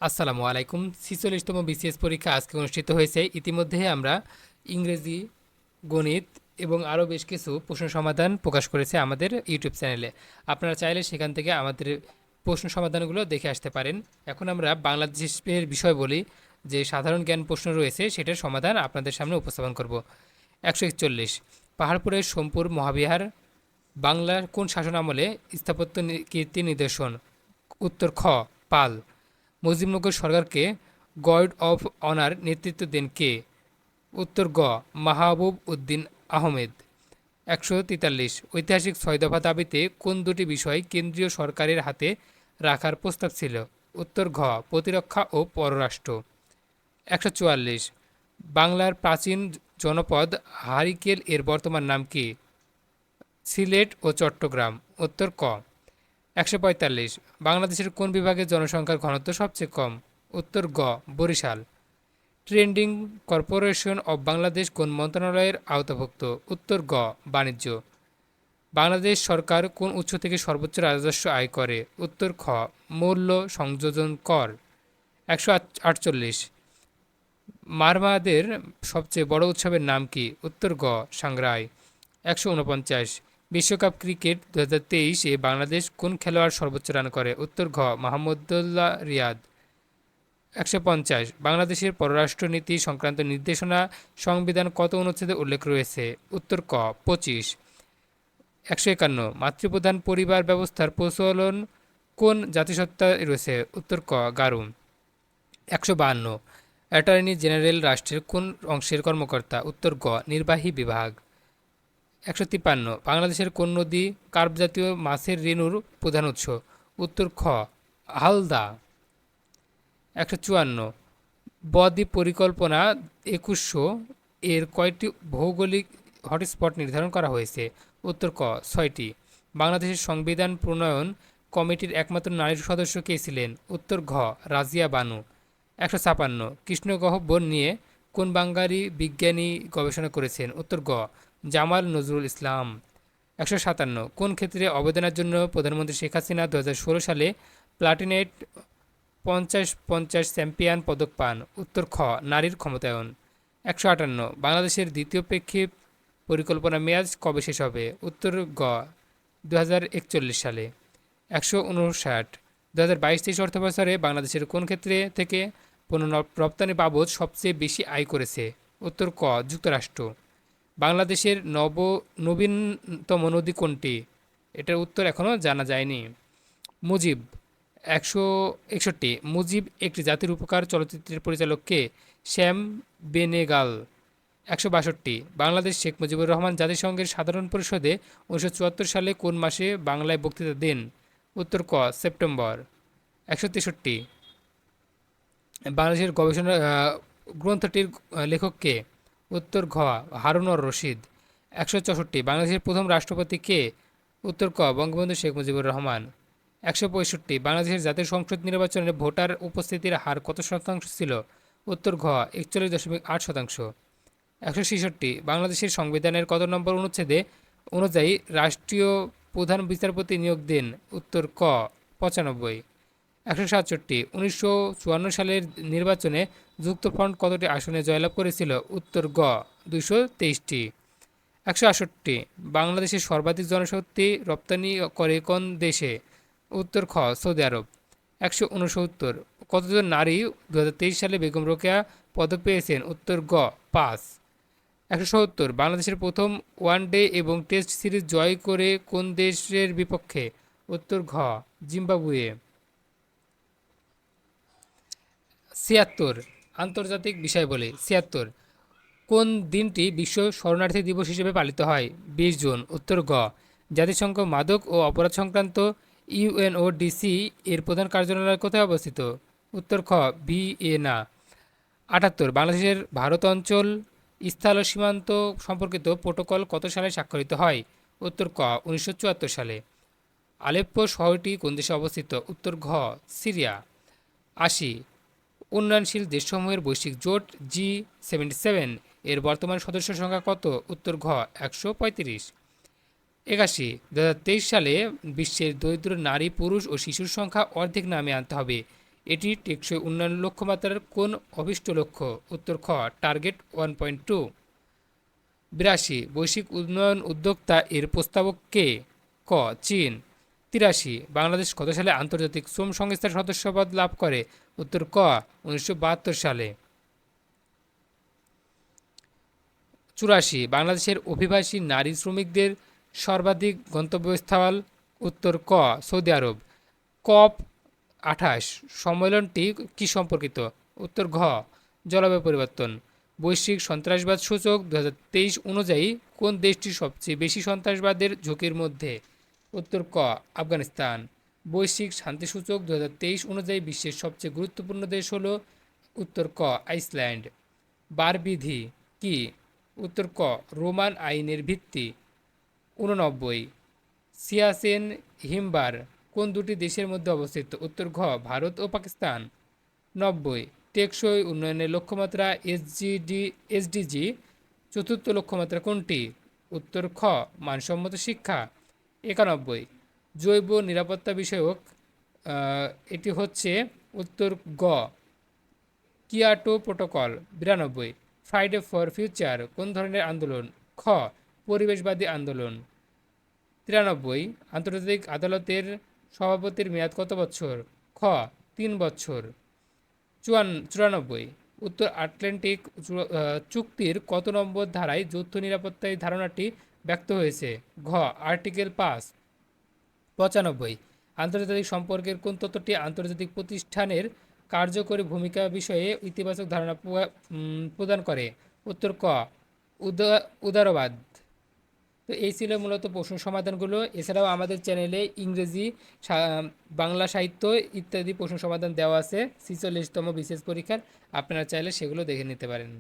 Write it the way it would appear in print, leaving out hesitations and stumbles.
আসসালামু আলাইকুম। ৪৬তম বিসিএস পরীক্ষা আজকে অনুষ্ঠিত হয়েছে। ইতিমধ্যে আমরা ইংরেজি, গণিত এবং আরও বেশ কিছু প্রশ্ন সমাধান প্রকাশ করেছে আমাদের ইউটিউব চ্যানেলে। আপনারা চাইলে সেখান থেকে আমাদের প্রশ্ন সমাধানগুলো দেখে আসতে পারেন। এখন আমরা বাংলাদেশের বিষয় বলি, যে সাধারণ জ্ঞান প্রশ্ন রয়েছে সেটার সমাধান আপনাদের সামনে উপস্থাপন করব। ১৪১, পাহাড়পুরের সোমপুর মহাবিহার বাংলার কোন শাসন আমলে স্থাপত্য কীর্তি নিদর্শন? উত্তর খ, পাল। মুজিবনগর সরকারকে গার্ড অফ অনার নেতৃত্ব দেন কে? উত্তর গ, মাহবুব উদ্দিন আহমেদ। ১৪৩, ঐতিহাসিক ৬ দফা দাবিতে কোন দুটি বিষয় কেন্দ্রীয় সরকারের হাতে রাখার প্রস্তাব ছিল? উত্তর ঘ, প্রতিরক্ষা ও পররাষ্ট্র। ১৪৪, বাংলার প্রাচীন জনপদ হারিকেল এর বর্তমান নাম কি? সিলেট ও চট্টগ্রাম। উত্তর ক। ১৪৫, বাংলাদেশের কোন বিভাগের জনসংখ্যার ঘনত্ব সবচেয়ে কম? উত্তর গ, Barishal. Trading corporation of Bangladesh কোন মন্ত্রণালয়ের আওতাভুক্ত? উত্তর গ, বাণিজ্য। বাংলাদেশ সরকার কোন উৎস থেকে সর্বোচ্চ রাজস্ব আয় করে? উত্তর খ, মূল্য সংযোজন কর। ১৪৮, মারমাদের সবচেয়ে বড় উৎসবের নাম কি? উত্তর গ, সাংগ্রাই। ১৪৯, বিশ্বকাপ ক্রিকেট ২০২৩-এ বাংলাদেশ কোন খেলোয়াড় সর্বোচ্চ রান করে? উত্তর ঘ, মাহমুদুল্লাহ রিয়াদ। ১৫০, বাংলাদেশের পররাষ্ট্রনীতি সংক্রান্ত নির্দেশনা সংবিধান কত অনুচ্ছেদে উল্লেখ রয়েছে? উত্তর ক, ২৫। ১৫১, মাতৃপ্রধান পরিবার ব্যবস্থার প্রচলন কোন জাতিসত্তায় রয়েছে? উত্তর ক, গারো। ১৫২, অ্যাটর্নি জেনারেল রাষ্ট্রের কোন অংশের কর্মকর্তা? উত্তর গ, নির্বাহী বিভাগ। ১৫৩, বাংলাদেশের কোন নদী কার্পজাতীয় মাছের রেণুর প্রধান উৎস? উত্তর খ, হালদা। ১৫৪, বদ্বীপ পরিকল্পনা ২১০০ এর কয়টি ভৌগোলিক হটস্পট নির্ধারণ করা হয়েছে? উত্তর ক, ৬টি। বাংলাদেশের সংবিধান প্রণয়ন কমিটির একমাত্র নারী সদস্য কে ছিলেন? উত্তর ঘ, রাজিয়া বানু। ১৫৬, কৃষ্ণগহ্বর নিয়ে কোন বাঙালি বিজ্ঞানী গবেষণা করেছেন? উত্তর গ, জামাল নজরুল ইসলাম। ১৫৭, কোন ক্ষেত্রে অবদানের জন্য প্রধানমন্ত্রী শেখ হাসিনা ২০১৬ সালে প্লাটিনেট ৫০-৫০ চ্যাম্পিয়ন পদক পান? উত্তর খ, নারীর ক্ষমতায়ন। ১৫৮, বাংলাদেশের দ্বিতীয় প্রেক্ষিত পরিকল্পনা মেয়াদ কবে শেষ হবে? উত্তর গ, ২০৪১ সালে। ১৫৯, ২০২২-২৩ অর্থবছরে বাংলাদেশের কোন ক্ষেত্রে থেকে পণ্য রপ্তানি বাবদ সবচেয়ে বেশি আয় করেছে? উত্তর ক, যুক্তরাষ্ট্র। বাংলাদেশের নবীনতম নদী কোনটি? এটার উত্তর এখনও জানা যায়নি। মুজিব। ১৬১, মুজিব একটি জাতির উপকার চলচ্চিত্রের পরিচালক কে? শ্যাম বেনেগাল। ১৬২, বাংলাদেশ শেখ মুজিবুর রহমান জাতিসংঘের সাধারণ পরিষদে ১৯৭৪ সালে কোন মাসে বাংলায় বক্তৃতা দেন? উত্তর ক, সেপ্টেম্বর। ১৬৩, বাংলাদেশের গবেষণা গ্রন্থটির লেখক কে? উত্তর ঘ, হারুন-অর রশিদ। ১৬৪, বাংলাদেশের প্রথম রাষ্ট্রপতি কে? উত্তর ক, বঙ্গবন্ধু শেখ মুজিবুর রহমান। ১৬৫, বাংলাদেশের জাতীয় সংসদ নির্বাচনে ভোটার উপস্থিতির হার কত শতাংশ ছিল? উত্তর ঘ, ৪১.৮%। ১৬৬, বাংলাদেশের সংবিধানের কত নম্বর অনুচ্ছেদে অনুযায়ী রাষ্ট্রীয় প্রধান বিচারপতি নিয়োগ দেন? উত্তর ক, ৯৫। ১৬৭, ১৯৫৪ সালের নির্বাচনে যুক্তফ্রন্ট কতটি আসনে জয়লাভ করেছিল? উত্তর গ, ২২৩টি। ১৬৮, বাংলাদেশের সর্বাধিক জনশক্তি রপ্তানি করে কোন দেশে? উত্তর খ, সৌদি আরব। ১৬৯, কতজন নারী ২০২৩ সালে বেগম রোকেয়া পদক পেয়েছেন? উত্তর গ, ৫। ১৭০, বাংলাদেশের প্রথম ওয়ানডে এবং টেস্ট সিরিজ জয় করে কোন দেশের বিপক্ষে? উত্তর ঘ, জিম্বাবুয়ে। ৭৬, আন্তর্জাতিক বিষয়াবলী। ৭৬, কোন দিনটি বিশ্ব শরণার্থী দিবস হিসেবে পালিত হয়? ২০ জুন। উত্তর গ, জাতিসংঘ মাদক ও অপরাধ সংক্রান্ত ইউএনওডিসি এর প্রধান কার্যালয় কোথায় অবস্থিত? উত্তর খ, ভিয়েনা। ৭৮, বাংলাদেশের ভারত অঞ্চল স্থল সীমান্ত সম্পর্কিত প্রোটোকল কত সালে স্বাক্ষরিত হয়? উত্তর ক, ১৯৭৪ সালে। আলেপ্পো শহরটি কোন দেশে অবস্থিত? উত্তর ঘ, সিরিয়া। ৮০, উন্নয়নশীল দেশসমূহের বৈশ্বিক জোট G77 এর বর্তমান সদস্য সংখ্যা কত? উত্তর ঘ, ১৩৫। ৮১, ২০২৩ সালে বিশ্বের দরিদ্র নারী, পুরুষ ও শিশুর সংখ্যা অর্ধেক নামে আনতে হবে। এটি টেকসই উন্নয়ন লক্ষ্যমাত্রার কোন অভীষ্ট লক্ষ্য? উত্তর খ টার্গেট 1.2। 82 বৈশ্বিক উন্নয়ন উদ্যোক্তা এর প্রস্তাবক কে? ক চীন। 83 বাংলাদেশ কত সালে আন্তর্জাতিক শ্রম সংস্থার সদস্যপদ লাভ করে? উত্তর ক 1972 সালে। 84 বাংলাদেশের অভিবাসী নারী শ্রমিকদের সর্বাধিক গন্তব্যস্থল? উত্তর ক সৌদি আরব। কপ 28 সম্মেলনটি কি সম্পর্কিত? উত্তর ঘ জলবায়ু পরিবর্তন। বৈশ্বিক সন্ত্রাসবাদ সূচক 2023 অনুযায়ী কোন দেশটি সবচেয়ে বেশি সন্ত্রাসবাদের ঝুঁকির মধ্যে? উত্তর ক আফগানিস্তান। বৈশ্বিক শান্তি সূচক 2023 অনুযায়ী বিশ্বের সবচেয়ে গুরুত্বপূর্ণ দেশ হল? উত্তর ক আইসল্যান্ড। বারবিধি কি? উত্তর ক রোমান আইনের ভিত্তি। 89 সিয়াচেন হিমবার কোন দুটি দেশের মধ্যে অবস্থিত? উত্তর ঘ ভারত ও পাকিস্তান। 90 টেকসই উন্নয়নের লক্ষ্যমাত্রা এসডিজি চতুর্থ লক্ষ্যমাত্রা কোনটি? উত্তর খ মানসম্মত শিক্ষা। 91 জৈব নিরাপত্তা বিষয়ক এটি হচ্ছে? উত্তর গ Kyoto protocol. 92 Friday for future কোন ধরনের আন্দোলন? খ পরিবেশবাদী আন্দোলন। 93 আন্তর্জাতিক আদালতের সভাপতির মেয়াদ কত বছর? খ 3 বছর। 94 উত্তর আটলান্টিক চুক্তির কত নম্বর ধারায় যৌথ নিরাপত্তা এই ধারণাটি ব্যক্ত হয়েছে? ঘ আর্টিকেল 5। 95 আন্তর্জাতিক সম্পর্কের কোন তত্ত্বটি আন্তর্জাতিক প্রতিষ্ঠানের কার্যকরী ভূমিকা বিষয়ে ইতিবাচক ধারণা প্রদান করে? উত্তর ক উদারবাদ। তো এই ছিল মূলত প্রশ্ন সমাধানগুলো। এছাড়াও আমাদের চ্যানেলে ইংরেজি, বাংলা সাহিত্য ইত্যাদি প্রশ্ন সমাধান দেওয়া আছে 46তম বিশেষ পরীক্ষার। আপনারা চাইলে সেগুলো দেখে নিতে পারেন।